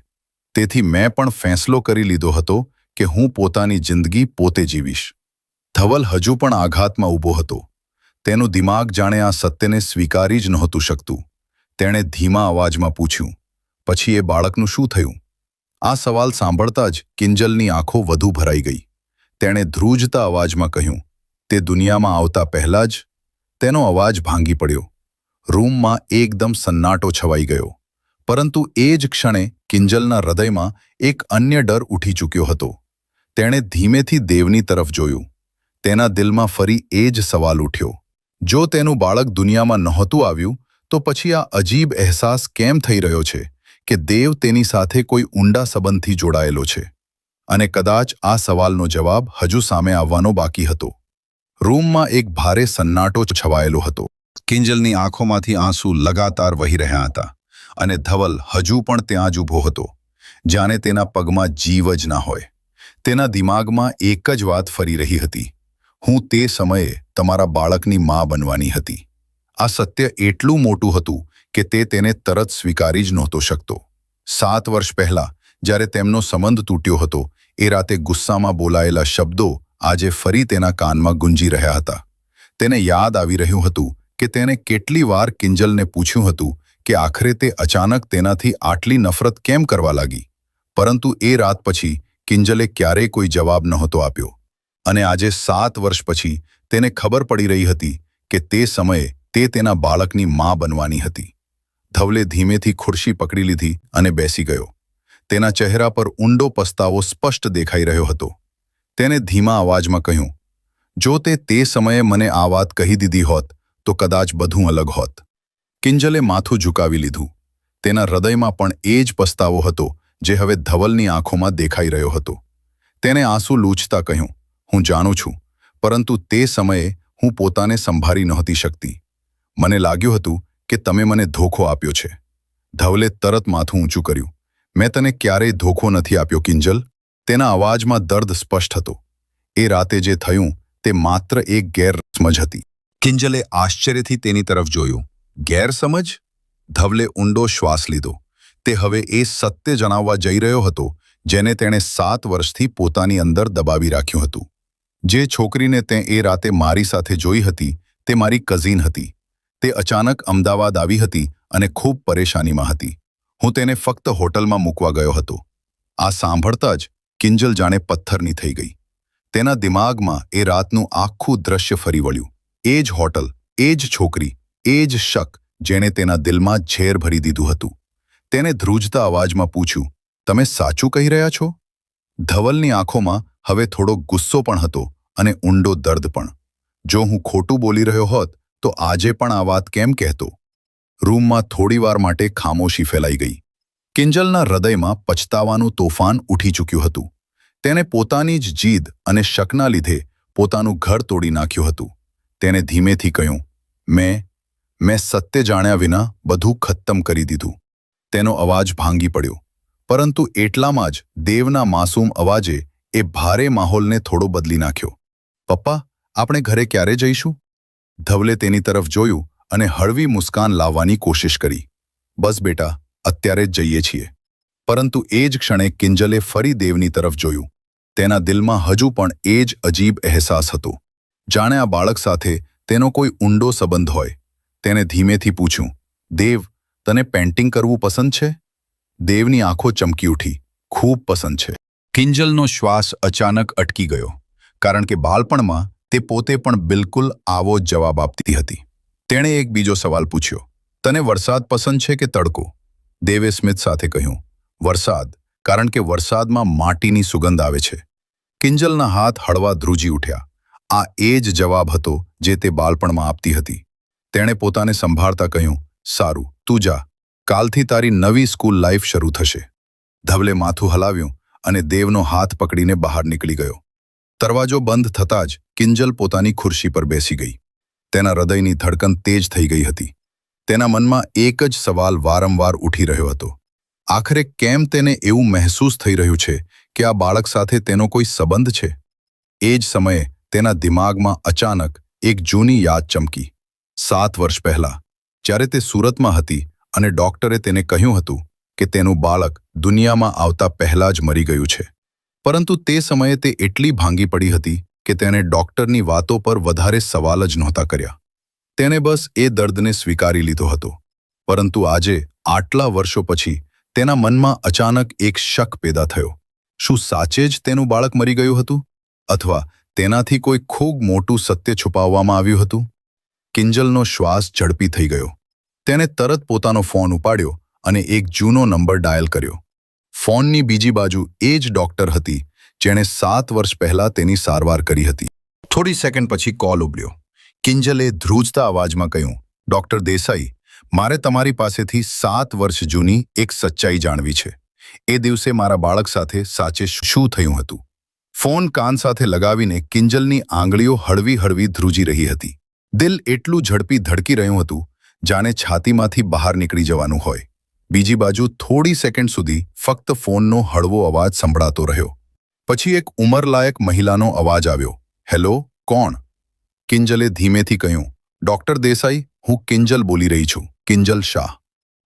તેથી મેં પણ ફેંસલો કરી લીધો હતો કે હું પોતાની જિંદગી પોતે જીવીશ. ધવલ હજુ પણ આઘાતમાં ઊભો હતો. તેનું દિમાગ જાણે આ સત્યને સ્વીકારી જ નહોતું શકતું. તેણે ધીમા અવાજમાં પૂછ્યું, પછી એ બાળકનું શું થયું? આ સવાલ સાંભળતા જ કિંજલની આંખો વધુ ભરાઈ ગઈ. તેણે ધ્રુજતા અવાજમાં કહ્યું, તે દુનિયામાં આવતા પહેલા જ... તેનો અવાજ ભાંગી પડ્યો. રૂમમાં એકદમ સન્નાટો છવાઈ ગયો. પરંતુ એ જ ક્ષણે કિંજલના હૃદયમાં એક અન્ય ડર ઉઠી ચૂક્યો હતો. તેણે ધીમેથી દેવની તરફ જોયું. તેના દિલમાં ફરી એ જ સવાલ ઉઠ્યો, જો તેનું બાળક દુનિયામાં નહોતું આવ્યું તો પછી આ અજીબ અહેસાસ કેમ થઈ રહ્યો છે કે દેવ તેની સાથે કોઈ ઊંડા સંબંધથી જોડાયેલો છે? અને કદાચ આ સવાલનો જવાબ હજુ સામે આવવાનો બાકી હતો. રૂમમાં એક ભારે સન્નાટો છવાયેલો હતો. કિંજલની આંખોમાંથી આંસુ લગાતાર વહી રહ્યા હતા અને ધવલ હજુ પણ ત્યાં જ ઊભો હતો, જાણે તેના પગમાં જીવ જ ના હોય. તેના દિમાગમાં એક જ વાત ફરી રહી હતી, હું તે સમયે તમારા બાળકની મા બનવાની હતી. આ સત્ય એટલું મોટું હતું કે તે તેને તરત સ્વીકારી જ નહોતો શકતો. 7 વર્ષ પહેલા જ્યારે તેમનો સંબંધ તૂટ્યો હતો એ રાતે ગુસ્સામાં બોલાયેલા શબ્દો આજે ફરી તેના કાનમાં ગુંજી રહ્યા હતા. તેને યાદ આવી રહ્યું હતું કે તેને કેટલી વાર કિંજલને પૂછ્યું હતું કે આખરે તે અચાનક તેનાથી આટલી નફરત કેમ કરવા લાગી. પરંતુ એ રાત પછી કિંજલે ક્યારેય કોઈ જવાબ નહોતો આપ્યો અને આજે 7 વર્ષ પછી તેને ખબર પડી રહી હતી કે તે સમયે તે તેના બાળકની માં બનવાની હતી. ધવલે ધીમેથી ખુરશી પકડી લીધી અને બેસી ગયો. તેના ચહેરા પર ઊંડો પસ્તાવો સ્પષ્ટ દેખાઈ રહ્યો હતો. તેને ધીમા અવાજમાં કહ્યું, જો તે સમયે મને આ વાત કહી દીધી હોત તો કદાચ બધું અલગ હોત. કિંજલે માથું ઝુકાવી લીધું. તેના હૃદયમાં પણ એ જ પસ્તાવો હતો જે હવે ધવલની આંખોમાં દેખાઈ રહ્યો હતો. તેને આંસુ લૂછતા કહ્યું, હું જાણું છું, પરંતુ તે સમયે હું પોતાને સંભાળી નહોતી શકતી. મને લાગ્યું હતું કે તમે મને ધોખો આપ્યો છે. ધવલે તરત માથું ઊંચું કર્યું. મેં તને ક્યારેય ધોખો નથી આપ્યો કિંજલ. તેના અવાજમાં દર્દ સ્પષ્ટ હતો. એ રાતે જે થયું તે માત્ર એક ગેરસમજ હતી. કિંજલે આશ્ચર્યથી તેની તરફ જોયું. ગેરસમજ? ધવલે ઊંડો શ્વાસ લીધો. તે હવે એ સત્ય જણાવવા જઈ રહ્યો હતો જેને તેણે 7 વર્ષથી પોતાની અંદર દબાવી રાખ્યું હતું. જે છોકરીને તે એ રાતે મારી સાથે જોઈ હતી તે મારી કઝિન હતી. તે અચાનક અમદાવાદ આવી હતી અને ખૂબ પરેશાનીમાં હતી. હું તેને ફક્ત હોટલમાં મૂકવા ગયો હતો. આ સાંભળતા જ કિંજલ જાણે પથ્થરની થઈ ગઈ. તેના દિમાગમાં એ રાતનું આખું દ્રશ્ય ફરી વળ્યું. એ જ હોટલ, એ જ છોકરી, એ જ શક જેણે તેના દિલમાં ઝેર ભરી દીધું હતું. તેને ધ્રુજતા અવાજમાં પૂછ્યું, તમે સાચું કહી રહ્યા છો? ધવલની આંખોમાં હવે થોડો ગુસ્સો પણ હતો અને ઊંડો દર્દ પણ. જો હું ખોટું બોલી રહ્યો હોત તો આજે પણ આ વાત કેમ કહેતો? રૂમમાં થોડીવાર માટે ખામોશી ફેલાઈ ગઈ. કિંજલના હૃદયમાં પછતાવાનું તોફાન ઉઠી ચૂક્યું હતું. તેને પોતાની જ જીદ અને શકના લીધે પોતાનું ઘર તોડી નાખ્યું હતું. તેને ધીમેથી કહ્યું, મેં સત્ય જાણ્યા વિના બધું ખતમ કરી દીધું. તેનો અવાજ ભાંગી પડ્યો, પરંતુ એટલામાં જ દેવના માસૂમ અવાજે એ ભારે માહોલને થોડો બદલી નાખ્યો. પપ્પા, આપણે ઘરે ક્યારે જઈશું? ધવલે તેની તરફ જોયું અને હળવી મુસ્કાન લાવવાની કોશિશ કરી. બસ બેટા, અત્યારે જ જઈએ છીએ. પરંતુ એ જ ક્ષણે કિંજલે ફરી દેવની તરફ જોયું. તેના દિલમાં હજુ પણ એ જ અજીબ અહેસાસ હતો, જાણે આ બાળક સાથે તેનો કોઈ ઊંડો સંબંધ હોય. તેને ધીમેથી પૂછ્યું, દેવ, તને પેઇન્ટિંગ કરવું પસંદ છે? દેવની આંખો ચમકી ઉઠી. ખૂબ પસંદ છે. કિંજલનો શ્વાસ અચાનક અટકી ગયો, કારણ કે બાળપણમાં તે પોતે પણ બિલકુલ આવો જ જવાબ આપતી હતી. તેણે એક બીજો સવાલ પૂછ્યો, તને વરસાદ પસંદ છે કે તડકો? દેવે સ્મિત સાથે કહ્યું, વરસાદ, કારણ કે વરસાદમાં માટીની સુગંધ આવે છે. કિંજલના હાથ હળવા ધ્રુજી ઉઠ્યા. આ એ જ જવાબ હતો જે તે બાળપણમાં આપતી હતી. તેણે પોતાને સંભાળતા કહ્યું, સારું, તું જા. કાલથી તારી નવી સ્કૂલ લાઈફ શરૂ થશે. ધવલે માથું હલાવ્યું અને દેવનો હાથ પકડીને બહાર નીકળી ગયો. દરવાજો બંધ થતાં જ કિંજલ પોતાની ખુરશી પર બેસી ગઈ. તેના હૃદયની ધડકન તેજ થઈ ગઈ હતી. તેના મનમાં એક જ સવાલ વારંવાર ઉઠી રહ્યો હતો. આખરે કેમ તેને એવું મહેસૂસ થઈ રહ્યું છે કે આ બાળક સાથે તેનો કોઈ સંબંધ છે? એ જ સમયે તેના દિમાગમાં અચાનક એક જૂની યાદ ચમકી. 7 વર્ષ પહેલાં, જ્યારે તે સુરતમાં હતી અને ડોક્ટરે તેને કહ્યું હતું કે તેનું બાળક દુનિયામાં આવતા પહેલાં જ મરી ગયું છે. પરંતુ તે સમયે તે એટલી ભાંગી પડી હતી કે તેને ડોક્ટરની વાતો પર વધારે સવાલ જ નહોતા કર્યા. તેને બસ એ દર્દને સ્વીકારી લીધો હતો. પરંતુ આજે, આટલા વર્ષો પછી, તેના મનમાં અચાનક એક શક પેદા થયો. શું સાચે જ તેનું બાળક મરી ગયું હતું? અથવા તેનાથી કોઈ ખૂબ મોટું સત્ય છુપાવવામાં આવ્યું હતું? કિંજલનો શ્વાસ ઝડપી થઈ ગયો. તેને તરત પોતાનો ફોન ઉપાડ્યો અને એક જૂનો નંબર ડાયલ કર્યો. ફોનની બીજી બાજુ એ જ ડોક્ટર હતી જેણે 7 વર્ષ પહેલાં તેની સારવાર કરી હતી. થોડી સેકન્ડ પછી કોલ ઉબલ્યો. કિંજલે ધ્રુજતા અવાજમાં કહ્યું, ડોક્ટર દેસાઈ, મારે તમારી પાસેથી 7 વર્ષ જૂની એક સચ્ચાઈ જાણવી છે. એ દિવસે મારા બાળક સાથે સાચે શું થયું હતું? ફોન કાન સાથે લગાવીને કિંજલની આંગળીઓ હળવી હળવી ધ્રુજી રહી હતી. દિલ એટલું ઝડપી ધડકી રહ્યું હતું જાણે છાતીમાંથી બહાર નીકળી જવાનું હોય. બીજી બાજુ થોડી સેકન્ડ સુધી ફક્ત ફોનનો હળવો અવાજ સંભળાતો રહ્યો. પછી એક ઉંમરલાયક મહિલાનો અવાજ આવ્યો. હેલો, કોણ? કિંજલે ધીમેથી કહ્યું, ડોક્ટર દેસાઈ, હું કિંજલ બોલી રહી છું. કિંજલ શાહ.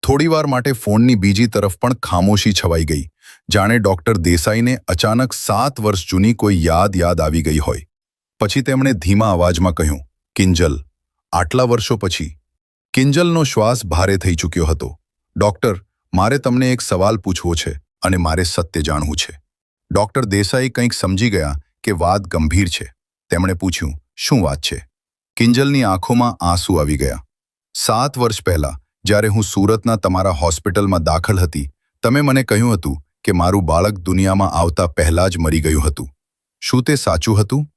થોડીવાર માટે ફોનની બીજી તરફ પણ ખામોશી છવાઈ ગઈ, જાણે ડોક્ટર દેસાઈને અચાનક 7 વર્ષ જૂની કોઈ યાદ આવી ગઈ હોય. પછી તેમણે ધીમા અવાજમાં કહ્યું, કિંજલ, આટલા વર્ષો પછી. કિંજલનો શ્વાસ ભારે થઈ ચૂક્યો હતો. ડોક્ટર, મારે તમને એક સવાલ પૂછવો છે અને મારે સત્ય જાણવું છે. ડોક્ટર દેસાઈ કંઈક સમજી ગયા કે વાત ગંભીર છે. તેમણે પૂછ્યું, શું વાત છે? કિંજલની આંખોમાં આંસુ આવી ગયા. 7 વર્ષ પહેલા જ્યારે હું સુરતના તમારા હોસ્પિટલમાં દાખલ હતી, તમે મને કહ્યું હતું કે મારું બાળક દુનિયામાં આવતા પહેલા જ મરી ગયું હતું. શું તે સાચું હતું?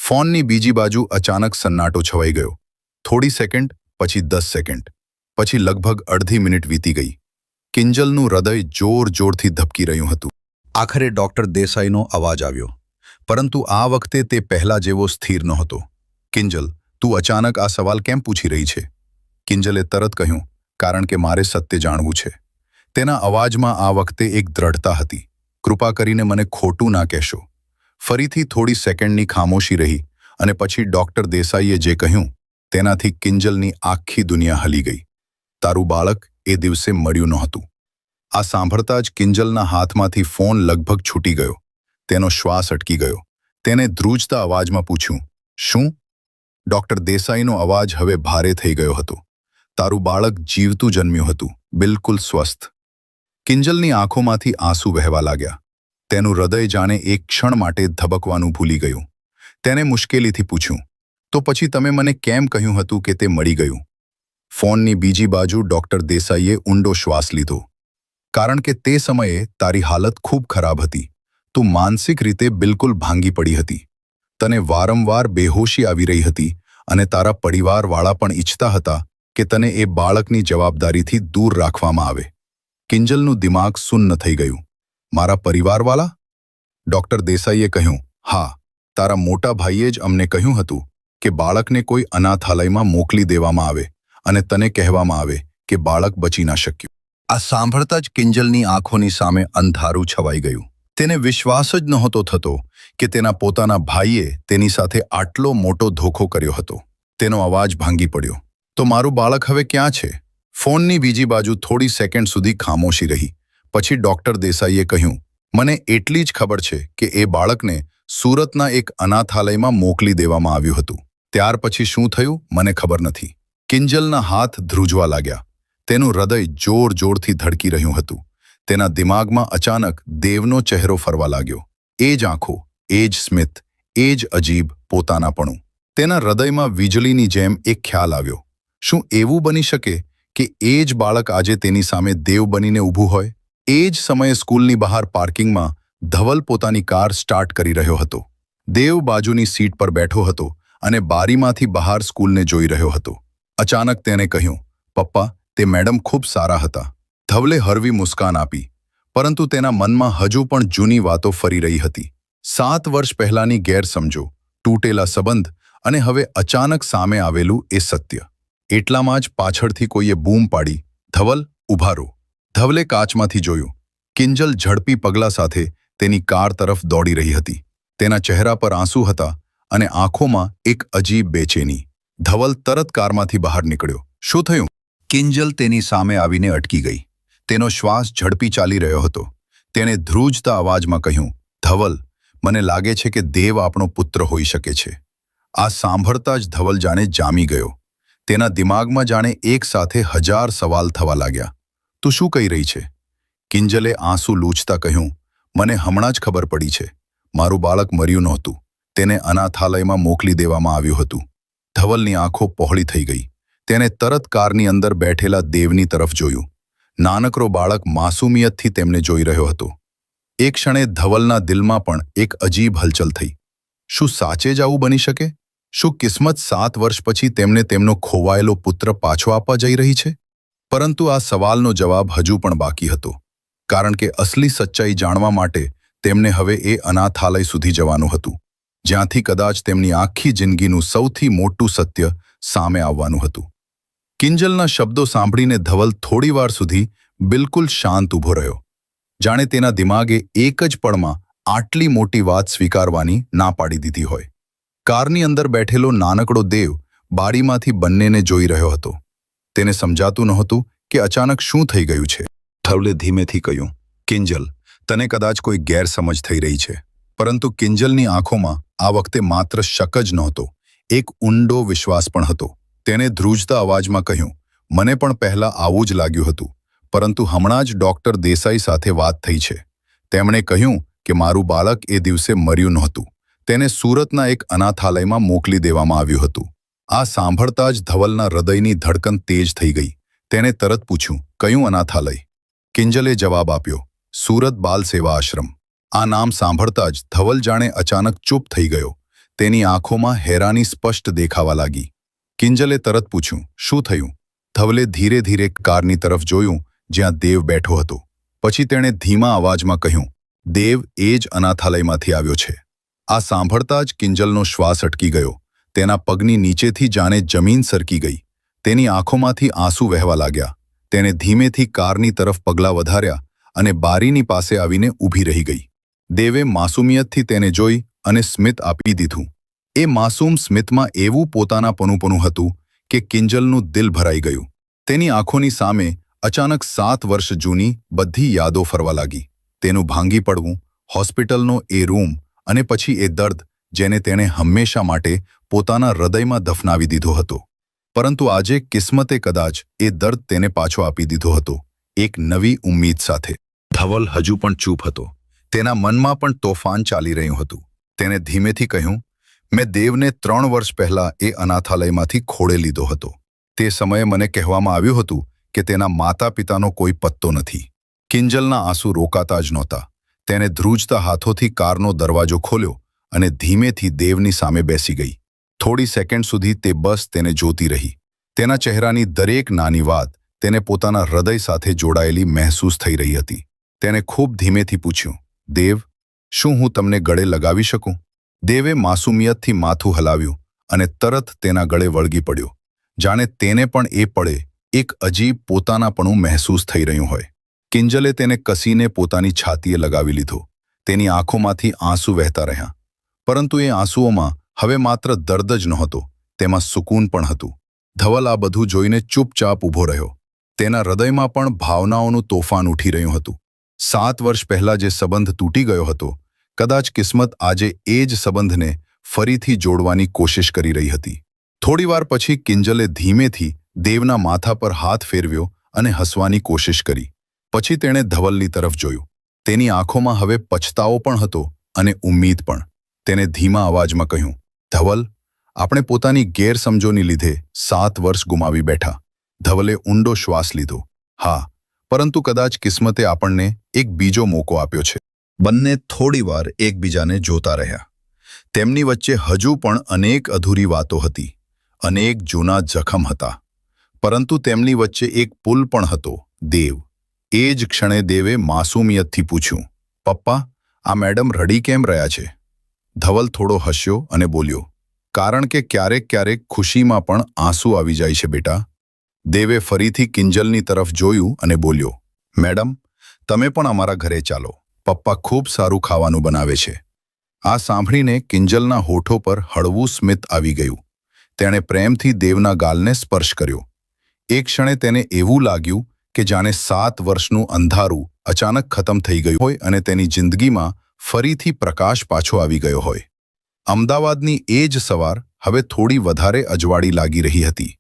ફોનની બીજી બાજુ અચાનક સન્નાટો છવાઈ ગયો. થોડી સેકન્ડ, પછી 10 સેકન્ડ, પછી લગભગ અડધી મિનિટ વીતી ગઈ. કિંજલનું હૃદય જોર-જોરથી ધબકી રહ્યું હતું. આખરે ડોક્ટર દેસાઈનો અવાજ આવ્યો, પરંતુ આ વખતે તે પહેલા જેવો સ્થિર નહોતો. કિંજલ, તું અચાનક આ સવાલ કેમ પૂછી રહી છે? કિંજલે તરત કહ્યું, કારણ કે મારે સત્ય જાણવું છે. તેના અવાજમાં આ વખતે એક દ્રઢતા હતી. કૃપા કરીને મને ખોટું ના કહેશો. ફરીથી થોડી સેકન્ડની ખામોશી રહી અને પછી ડોક્ટર દેસાઈએ જે કહ્યું તેનાથી કિંજલની આખી દુનિયા હલી ગઈ. તારું બાળક એ દિવસે મળ્યું નહોતું. આ સાંભળતા જ કિંજલના હાથમાંથી ફોન લગભગ છૂટી ગયો. તેનો શ્વાસ અટકી ગયો. તેને ધ્રુજતા અવાજમાં પૂછ્યું, શું? ડોક્ટર દેસાઈનો અવાજ હવે ભારે થઈ ગયો હતો. તારું બાળક જીવતું જન્મ્યું હતું, બિલકુલ સ્વસ્થ. કિંજલની આંખોમાંથી આંસુ વહેવા લાગ્યા. તેનું હૃદય જાણે એક ક્ષણ માટે ધબકવાનું ભૂલી ગયું. તેને મુશ્કેલીથી પૂછ્યું, તો પછી તમે મને કેમ કહ્યું હતું કે તે મળી ગયું? ફોનની બીજી બાજુ ડોક્ટર દેસાઈએ ઊંડો શ્વાસ લીધો. કારણ કે તે સમયે તારી હાલત ખૂબ ખરાબ હતી. તું માનસિક રીતે બિલકુલ ભાંગી પડી હતી. તને વારંવાર બેહોશી આવી રહી હતી અને તારા પરિવારવાળા પણ ઈચ્છતા હતા કે તને એ બાળકની જવાબદારીથી દૂર રાખવામાં આવે. કિંજલનું દિમાગ સુન્ન થઈ ગયું. મારા પરિવારવાળા? ડોક્ટર દેસાઈએ કહ્યું, હા, તારા મોટા ભાઈએ જ અમને કહ્યું હતું કે બાળકને કોઈ અનાથાલયમાં મોકલી દેવામાં આવે અને તને કહેવામાં આવે કે બાળક બચી ના શક્યું. આ સાંભળતા જ કિંજલની આંખોની સામે અંધારું છવાઈ ગયું. તેને વિશ્વાસ જ નહોતો થતો કે તેના પોતાના ભાઈએ તેની સાથે આટલો મોટો ધોખો કર્યો હતો. તેનો અવાજ ભાંગી પડ્યો. તો મારું બાળક હવે ક્યાં છે? ફોનની બીજી બાજુ થોડી સેકન્ડ સુધી ખામોશી રહી. પછી ડોક્ટર દેસાઈએ કહ્યું, મને એટલી જ ખબર છે કે એ બાળકને સુરતના એક અનાથાલયમાં મોકલી દેવામાં આવ્યું હતું. ત્યાર પછી શું થયું મને ખબર નથી. કિંજલના હાથ ધ્રુજવા લાગ્યા. તેનું હૃદય જોર-જોરથી ધડકી રહ્યું હતું. તેના દિમાગમાં અચાનક દેવનો ચહેરો ફરવા લાગ્યો. એ જ આંખો, એ જ સ્મિત, એ જ અજીબ પોતાનાપણું. તેના હૃદયમાં વીજળીની જેમ એક ખ્યાલ આવ્યો. શું એવું બની શકે કે એ જ બાળક આજે તેની સામે દેવ બનીને ઊભું હોય? એ જ સમયે સ્કૂલની બહાર પાર્કિંગમાં ધવલ પોતાની કાર સ્ટાર્ટ કરી રહ્યો હતો. દેવ બાજુની સીટ પર બેઠો હતો અને બારીમાંથી બહાર સ્કૂલને જોઈ રહ્યો હતો. અચાનક તેને કહ્યું, પપ્પા, તે મેડમ ખૂબ સારા હતા. ધવલે હળવી મુસ્કાન આપી, પરંતુ તેના મનમાં હજુ પણ જૂની વાતો ફરી રહી હતી. 7 વર્ષ પહેલાની ગેરસમજો, તૂટેલા સંબંધ અને હવે અચાનક સામે આવેલું એ સત્ય. એટલામાં જ પાછળથી કોઈએ બૂમ પાડી, ધવલ, ઊભા રહો. ધવલે કાચમાંથી જોયું. કિંજલ ઝડપી પગલાં સાથે તેની કાર તરફ દોડી રહી હતી. તેના ચહેરા પર આંસુ હતા અને આંખોમાં એક અજીબ બેચેની. ધવલ તરત કારમાંથી બહાર નીકળ્યો. શું થયું? કિંજલ તેની સામે આવીને અટકી ગઈ. તેનો શ્વાસ ઝડપી ચાલી રહ્યો હતો. તેણે ધ્રુજતા અવાજમાં કહ્યું, ધવલ, મને લાગે છે કે દેવ આપણો પુત્ર હોઈ શકે છે. આ સાંભળતા જ ધવલ જાણે જામી ગયો. તેના દિમાગમાં જાણે એક સાથે 1000 સવાલ થવા લાગ્યા. તું શું કહી રહી છે? કિંજલે આંસુ લૂછતા કહ્યું, મને હમણાં જ ખબર પડી છે. મારું બાળક મર્યું નહોતું. તેને અનાથાલયમાં મોકલી દેવામાં આવ્યું હતું. ધવલની આંખો પહોળી થઈ ગઈ. તેને તરત કારની અંદર બેઠેલા દેવની તરફ જોયું. નાનકડો બાળક માસૂમિયતથી તેમને જોઈ રહ્યો હતો. એક ક્ષણે ધવલના દિલમાં પણ એક અજીબ હલચલ થઈ. શું સાચે જ આવું બની શકે? શું કિસ્મત 7 વર્ષ પછી તેમને તેમનો ખોવાયેલો પુત્ર પાછો આપવા જઈ રહી છે? પરંતુ આ સવાલનો જવાબ હજુ પણ બાકી હતો. કારણ કે અસલી સચ્ચાઈ જાણવા માટે તેમને હવે એ અનાથાલય સુધી જવાનું હતું, જ્યાંથી કદાચ તેમની આખી જિંદગીનું સૌથી મોટું સત્ય સામે આવવાનું હતું. કિંજલના શબ્દો સાંભળીને ધવલ થોડીવાર સુધી બિલકુલ શાંત ઊભો રહ્યો. જાણે તેના દિમાગે એક જ પળમાં આટલી મોટી વાત સ્વીકારવાની ના પાડી દીધી હોય. કારની અંદર બેઠેલો નાનકડો દેવ બારીમાંથી બંનેને જોઈ રહ્યો હતો. તેને સમજાતું નહોતું કે અચાનક શું થઈ ગયું છે. ધવલે ધીમેથી કહ્યું, કિંજલ, તને કદાચ કોઈ ગેરસમજ થઈ રહી છે. પરંતુ કિંજલની આંખોમાં આ વખતે માત્ર શક જ નહોતો, એક ઊંડો વિશ્વાસ પણ હતો. તેને ધ્રુજતા અવાજમાં કહ્યું, મને પણ પહેલાં આવું જ લાગ્યું હતું, પરંતુ હમણાં જ ડોક્ટર દેસાઈ સાથે વાત થઈ છે. તેમણે કહ્યું કે મારું બાળક એ દિવસે મર્યું નહોતું. તેને સુરતના એક અનાથાલયમાં મોકલી દેવામાં આવ્યું હતું. આ સાંભળતા જ ધવલના હૃદયની ધડકન તેજ થઈ ગઈ. તેને તરત પૂછ્યું, કયું અનાથાલય? કિંજલે જવાબ આપ્યો, સુરત બાલ સેવા આશ્રમ. આ નામ સાંભળતા જ ધવલ જાણે અચાનક ચૂપ થઈ ગયો. તેની આંખોમાં હેરાની સ્પષ્ટ દેખાવા લાગી. કિંજલે તરત પૂછ્યું, શું થયું? ધવલે ધીરે ધીરે કારની તરફ જોયું જ્યાં દેવ બેઠો હતો. પછી તેણે ધીમા અવાજમાં કહ્યું, દેવ એ જ અનાથાલયમાંથી આવ્યો છે. આ સાંભળતા જ કિંજલનો શ્વાસ અટકી ગયો. તેના પગની નીચેથી જાણે જમીન સરકી ગઈ. તેની આંખોમાંથી આંસુ વહેવા લાગ્યા. તેણે ધીમેથી કારની તરફ પગલાં વધાર્યા અને બારીની પાસે આવીને ઊભી રહી ગઈ. દેવે માસૂમિયતથી તેને જોઈ અને સ્મિત આપી દીધું. એ માસૂમ સ્મિતમાં એવું પોતાનાપણું હતું કે કિંજલનું દિલ ભરાઈ ગયું. તેની આંખોની સામે અચાનક 7 વર્ષ જૂની બધી યાદો ફરવા લાગી. તેનું ભાંગી પડવું, હોસ્પિટલનો એ રૂમ અને પછી એ દર્દ જેને તેણે હંમેશા માટે પોતાના હૃદયમાં દફનાવી દીધો હતો. પરંતુ આજે કિસ્મતે કદાચ એ દર્દ તેને પાછો આપી દીધો હતો, એક નવી ઉમ્મીદ સાથે. ધવલ હજુ પણ ચૂપ હતો. તેના મનમાં પણ તોફાન ચાલી રહ્યું હતું. તેણે ધીમેથી કહ્યું, મેં દેવને 3 વર્ષ પહેલાં એ અનાથાલયમાંથી ખોળે લીધો હતો. તે સમયે મને કહેવામાં આવ્યું હતું કે તેના માતા પિતાનો કોઈ પત્તો નથી. કિંજલના આંસુ રોકાતા જ નહોતા. તેને ધ્રુજતા હાથોથી કારનો દરવાજો ખોલ્યો અને ધીમેથી દેવની સામે બેસી ગઈ. થોડી સેકન્ડ સુધી તે બસ તેને જોતી રહી. તેના ચહેરાની દરેક નાની વાત તેને પોતાના હૃદય સાથે જોડાયેલી મહેસૂસ થઈ રહી હતી. તેને ખૂબ ધીમેથી પૂછ્યું, દેવ, શું હું તમને ગળે લગાવી શકું? દેવે માસૂમિયતથી માથું હલાવ્યું અને તરત તેના ગળે વળગી પડ્યો. જાણે તેને પણ એ પળે એક અજીબ પોતાનાપણું મહેસૂસ થઈ રહ્યું હોય. કિંજલે તેને કસીને પોતાની છાતીએ લગાવી લીધો. તેની આંખોમાંથી આંસુ વહેતા રહ્યા. પરંતુ એ આંસુઓમાં હવે માત્ર દર્દ જ નહોતો, તેમાં સુકૂન પણ હતું. ધવલ આ બધું જોઈને ચૂપચાપ ઊભો રહ્યો. તેના હૃદયમાં પણ ભાવનાઓનું તોફાન ઉઠી રહ્યું હતું. 7 વર્ષ પહેલાં જે સંબંધ તૂટી ગયો હતો, કદાચ કિસ્મત આજે એ જ સંબંધને ફરીથી જોડવાની કોશિશ કરી રહી હતી. થોડીવાર પછી કિંજલે ધીમેથી દેવના માથા પર હાથ ફેરવ્યો અને હસવાની કોશિશ કરી. પછી તેણે ધવલની તરફ જોયું. તેની આંખોમાં હવે પછતાવો પણ હતો અને ઉમ્મીદ પણ. તેને ધીમા અવાજમાં કહ્યું, ધવલ, આપણે પોતાની ગેરસમજોની લીધે 7 વર્ષ ગુમાવી બેઠા. ધવલે ઊંડો શ્વાસ લીધો. હા, પરંતુ કદાચ કિસ્મતે આપણને એક બીજો મોકો આપ્યો છે. બંને થોડીવાર એકબીજાને જોતા રહ્યા. તેમની વચ્ચે હજુ પણ અનેક અધૂરી વાતો હતી, અનેક જૂના જખમ હતા. પરંતુ તેમની વચ્ચે એક પુલ પણ હતો, દેવ. એ જ ક્ષણે દેવે માસૂમિયતથી પૂછ્યું, પપ્પા, આ મેડમ રડી કેમ રહ્યા છે? ધવલ થોડો હસ્યો અને બોલ્યો, કારણ કે ક્યારેક ક્યારેક ખુશીમાં પણ આંસુ આવી જાય છે બેટા. દેવે ફરીથી કિંજલની તરફ જોયું અને બોલ્યો, મેડમ, તમે પણ અમારા ઘરે ચાલો. પપ્પા ખૂબ સારું ખાવાનું બનાવે છે. આ સાંભળીને કિંજલના હોઠો પર હળવું સ્મિત આવી ગયું. તેણે પ્રેમથી દેવના ગાલને સ્પર્શ કર્યો. એક ક્ષણે તેને એવું લાગ્યું કે જાણે 7 વર્ષનું અંધારું અચાનક ખતમ થઈ ગયું હોય અને તેની જિંદગીમાં ફરીથી પ્રકાશ પાછો આવી ગયો હોય. અમદાવાદની એ જ સવાર હવે થોડી વધારે અજવાળી લાગી રહી હતી.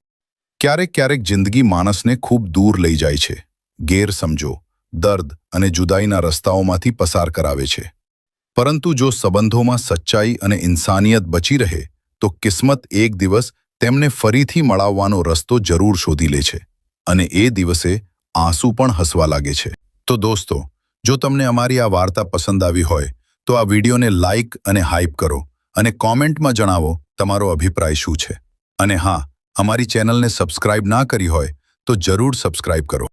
ક્યારેક ક્યારેક જિંદગી માણસને ખૂબ દૂર લઈ જાય છે, ગેરસમજો, દર્દ અને જુદાઈના રસ્તાઓમાંથી પસાર કરાવે છે. પરંતુ જો સંબંધોમાં સચ્ચાઈ અને ઇન્સાનિયત બચી રહે તો કિસ્મત એક દિવસ તેમને ફરીથી મળાવવાનો રસ્તો જરૂર શોધી લે છે. અને એ દિવસે આંસુ પણ હસવા લાગે છે. તો દોસ્તો, જો તમને અમારી આ વાર્તા પસંદ આવી હોય તો આ વિડીયોને લાઇક અને હાઇપ કરો અને કોમેન્ટમાં જણાવો તમારો અભિપ્રાય શું છે. અને હા, અમારી ચેનલને સબસ્ક્રાઇબ ના કરી હોય તો જરૂર સબસ્ક્રાઇબ કરો.